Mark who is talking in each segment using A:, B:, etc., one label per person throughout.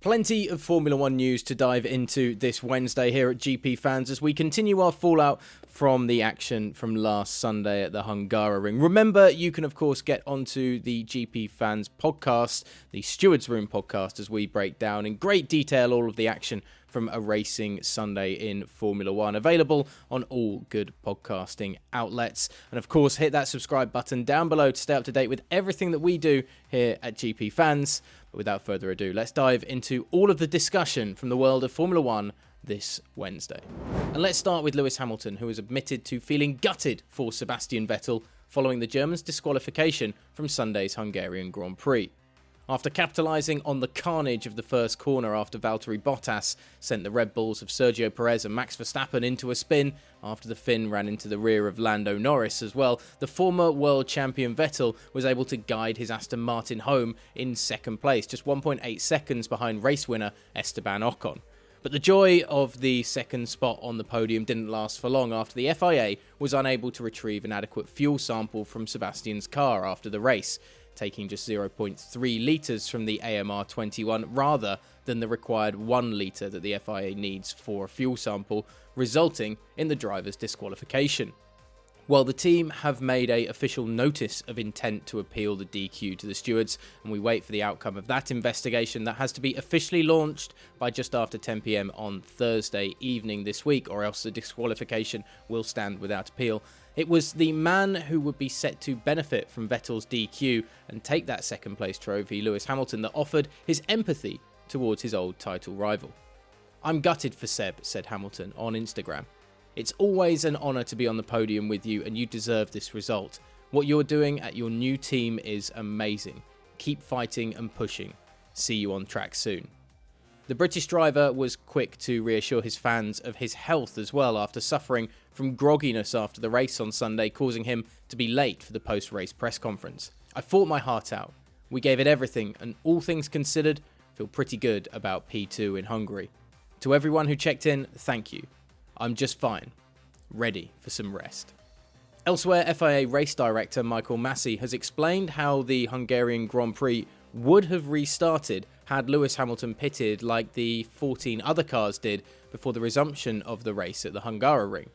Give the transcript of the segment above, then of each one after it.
A: Plenty of Formula 1 news to dive into this Wednesday here at GPFans as we continue our fallout from the action from last Sunday at the Hungaroring. Remember, you can of course get onto the GPFans podcast, the Stewards Room podcast, as we break down in great detail all of the action from a racing Sunday in Formula 1. Available on all good podcasting outlets. And of course, hit that subscribe button down below to stay up to date with everything that we do here at GPFans. But without further ado, let's dive into all of the discussion from the world of Formula 1 this Wednesday. And let's start with Lewis Hamilton, who has admitted to feeling gutted for Sebastian Vettel following the German's disqualification from Sunday's Hungarian Grand Prix. After capitalising on the carnage of the first corner after Valtteri Bottas sent the Red Bulls of Sergio Perez and Max Verstappen into a spin after the Finn ran into the rear of Lando Norris as well, the former World Champion Vettel was able to guide his Aston Martin home in second place, just 1.8 seconds behind race winner Esteban Ocon. But the joy of the second spot on the podium didn't last for long after the FIA was unable to retrieve an adequate fuel sample from Sebastian's car after the race, taking just 0.3 litres from the AMR21 rather than the required 1 litre that the FIA needs for a fuel sample, resulting in the driver's disqualification. While the team have made an official notice of intent to appeal the DQ to the stewards, and we wait for the outcome of that investigation that has to be officially launched by just after 10 PM on Thursday evening this week, or else the disqualification will stand without appeal. It was the man who would be set to benefit from Vettel's DQ and take that second place trophy, Lewis Hamilton, that offered his empathy towards his old title rival. "I'm gutted for Seb," said Hamilton on Instagram. "It's always an honour to be on the podium with you and you deserve this result. What you're doing at your new team is amazing. Keep fighting and pushing. See you on track soon." The British driver was quick to reassure his fans of his health as well after suffering from grogginess after the race on Sunday, causing him to be late for the post-race press conference. "I fought my heart out. We gave it everything and all things considered, feel pretty good about P2 in Hungary. To everyone who checked in, thank you. I'm just fine. Ready for some rest." Elsewhere, FIA race director Michael Masi has explained how the Hungarian Grand Prix would have restarted had Lewis Hamilton pitted like the 14 other cars did before the resumption of the race at the Hungaroring.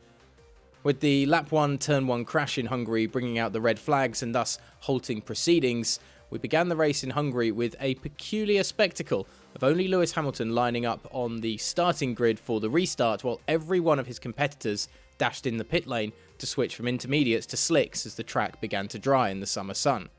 A: With the lap 1 turn 1 crash in Hungary bringing out the red flags and thus halting proceedings, we began the race in Hungary with a peculiar spectacle of only Lewis Hamilton lining up on the starting grid for the restart while every one of his competitors dashed in the pit lane to switch from intermediates to slicks as the track began to dry in the summer sun.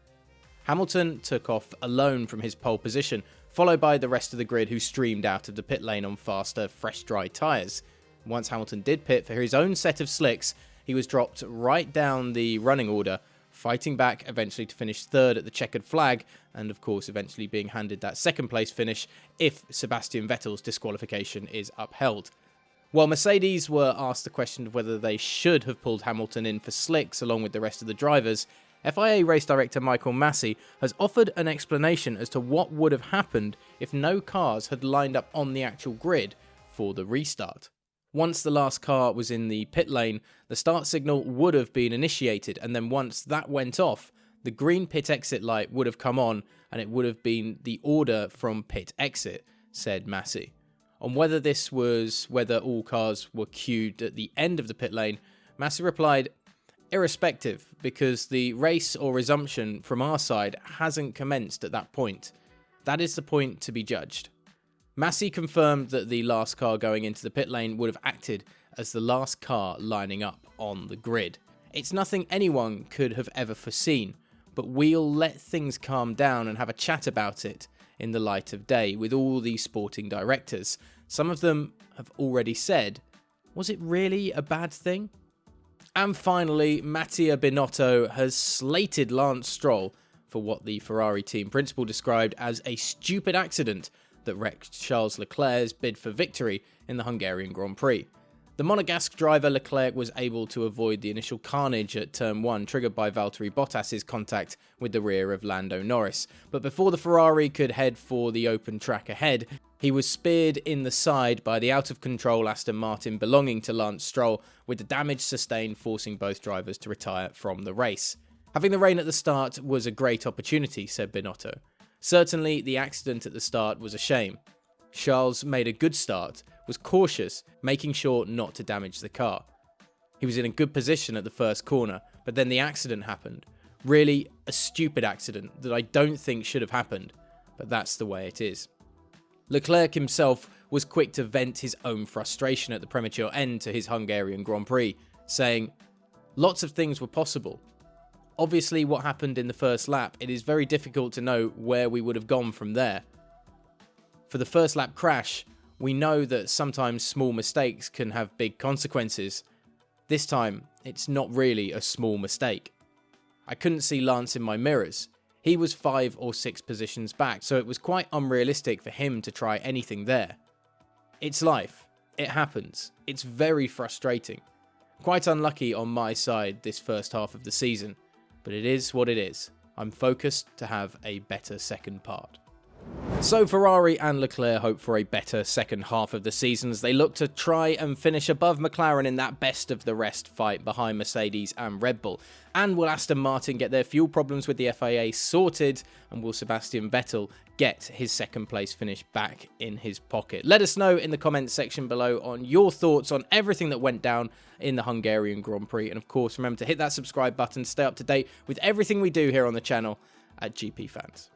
A: Hamilton took off alone from his pole position, followed by the rest of the grid who streamed out of the pit lane on faster, fresh dry tyres. Once Hamilton did pit for his own set of slicks, he was dropped right down the running order, fighting back eventually to finish third at the checkered flag, and of course eventually being handed that second place finish if Sebastian Vettel's disqualification is upheld. While Mercedes were asked the question of whether they should have pulled Hamilton in for slicks along with the rest of the drivers, FIA race director Michael Masi has offered an explanation as to what would have happened if no cars had lined up on the actual grid for the restart. Once the last car was in the pit lane, the start signal would have been initiated, and then once that went off, the green pit exit light would have come on and it would have been the order from pit exit, said Masi. On whether whether all cars were queued at the end of the pit lane, Masi replied, "Irrespective, because the race or resumption from our side hasn't commenced at that point. That is the point to be judged." Masi confirmed that the last car going into the pit lane would have acted as the last car lining up on the grid. "It's nothing anyone could have ever foreseen, but we'll let things calm down and have a chat about it in the light of day with all the sporting directors. Some of them have already said, was it really a bad thing?" And finally, Mattia Binotto has slated Lance Stroll for what the Ferrari team principal described as a stupid accident that wrecked Charles Leclerc's bid for victory in the Hungarian Grand Prix. The Monegasque driver Leclerc was able to avoid the initial carnage at turn 1 triggered by Valtteri Bottas' contact with the rear of Lando Norris, but before the Ferrari could head for the open track ahead, he was speared in the side by the out-of-control Aston Martin belonging to Lance Stroll, with the damage sustained forcing both drivers to retire from the race. "Having the rain at the start was a great opportunity," said Binotto. "Certainly, the accident at the start was a shame. Charles made a good start, was cautious, making sure not to damage the car. He was in a good position at the first corner, but then the accident happened. Really a stupid accident that I don't think should have happened, but that's the way it is. Leclerc himself was quick to vent his own frustration at the premature end to his Hungarian Grand Prix, saying, "Lots of things were possible. Obviously what happened in the first lap, it is very difficult to know where we would have gone from there. For the first lap crash, we know that sometimes small mistakes can have big consequences. This time, it's not really a small mistake. I couldn't see Lance in my mirrors. He was 5 or 6 positions back, so it was quite unrealistic for him to try anything there. It's life. It happens. It's very frustrating. Quite unlucky on my side this first half of the season, but it is what it is. I'm focused to have a better second part." So Ferrari and Leclerc hope for a better second half of the season as they look to try and finish above McLaren in that best of the rest fight behind Mercedes and Red Bull. And will Aston Martin get their fuel problems with the FIA sorted, and will Sebastian Vettel get his second place finish back in his pocket? Let us know in the comments section below on your thoughts on everything that went down in the Hungarian Grand Prix. And of course, remember to hit that subscribe button, stay up to date with everything we do here on the channel at GPFans.